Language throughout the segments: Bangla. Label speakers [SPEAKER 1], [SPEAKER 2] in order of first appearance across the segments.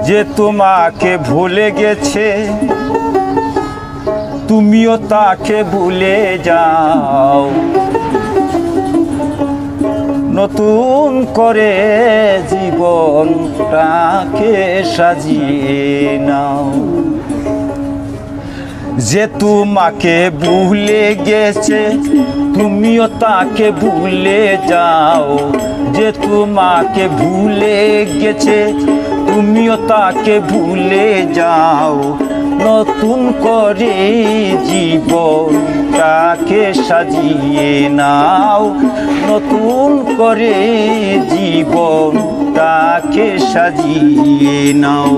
[SPEAKER 1] যে তোমাকে ভুলে গেছে তুমিও তাকে ভুলে যাও, নতুন করে জীবনটাকে সাজিয়ে নাও। যে তোমাকে ভুলে গেছে তুমিও তাকে ভুলে যাও, যে তোমাকে ভুলে গেছে তুমিও তাকে ভুলে যাও, নতুন করে জীবনটাকে সাজিয়ে নাও, নতুন করে জীবনটাকে সাজিয়ে নাও।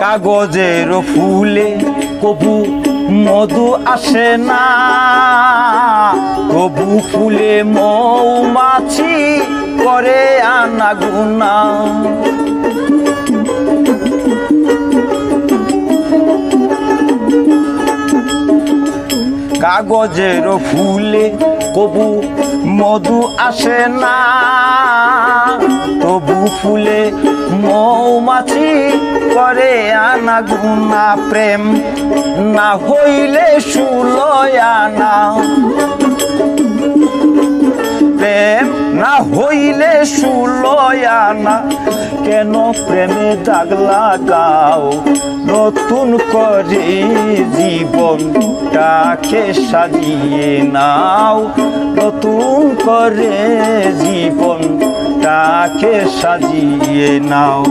[SPEAKER 1] কাগজের ফুলে কবু মধু আসে না, কবু ফুলে মৌমাছি করে আনাগোনা। কাগজের ফুলে কবু মধু আসে না, তবু ফুলে মৌমাছি করে আনাগোনা। প্রেম না হইলে সুলয়ানা, প্রেম না হইলে সুলয়ানা, কেন প্রেমে দাগ লাগাও, নতুন করে জীবনটাকে সাজিয়ে নাও, নতুন করে জীবনটাকে সাজিয়ে নাও।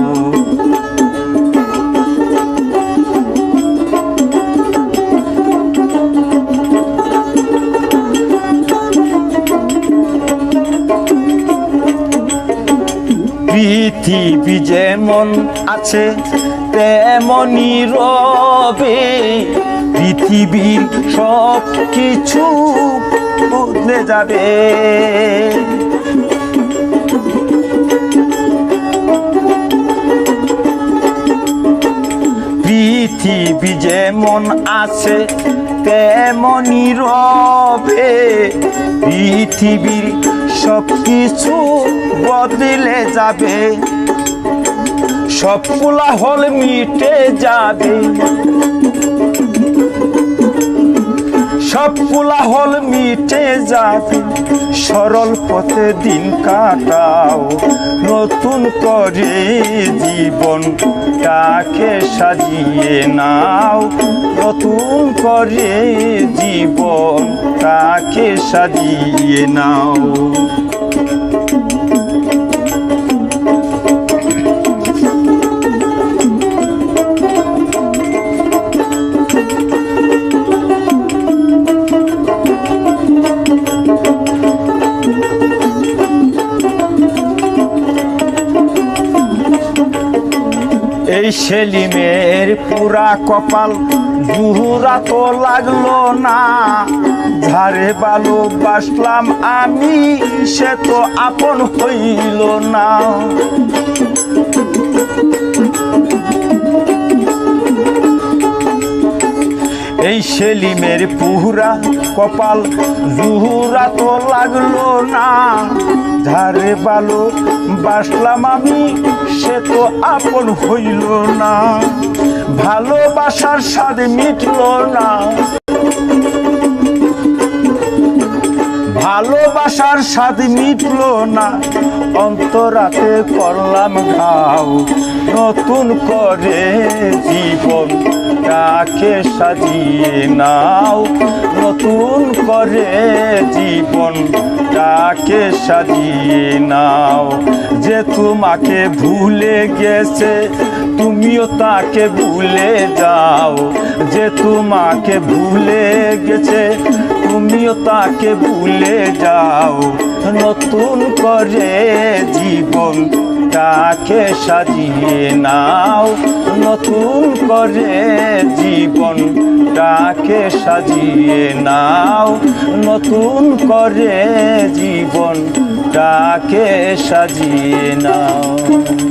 [SPEAKER 1] পৃথিবী যেমন আছে তেমনই রবে, পৃথিবীর সব কিছু বদলে যাবে। পৃথিবী যেমন আছে তেমনই রবে, পৃথিবীর সব কিছু বদলে যাবে, সব কোলাহল মিটে যাবে, সব কোলাহল মিটে যাবে। সরল পথে দিন কাটাও, নতুন করে জীবনটাকে সাজিয়ে নাও, নতুন করে জীবনটাকে সাজিয়ে নাও। এই সেলিমের পুরা কপাল জুহুরা তো লাগলো না, ঝাড়ে ভালোবাসলাম আমি সে তো আপন হইল না। এই সেলিমের পুরা কপাল জুহুরা তো লাগলো না, ঝাড়ে ভালোবাসলাম আমি সে তো আপন হইল না। ভালোবাসার স্বাদ মিটল না, ভালোবাসার স্বাদ মিটল না, অন্তরাতে করলাম ঘাও, নতুন করে জীবনটাকে সাজিয়ে নাও, নতুন করে জীবনটাকে সাজিয়ে নাও। যে তোমাকে ভুলে গেছে তুমিও তাকে ভুলে যাও, যে তোমাকে ভুলে গেছে তুমিও তাকে ভুলে যাও, নতুন করে জীবন জীবনটাকে সাজিয়ে নাও, নতুন করে জীবনটাকে সাজিয়ে নাও, নতুন করে জীবনটাকে সাজিয়ে নাও।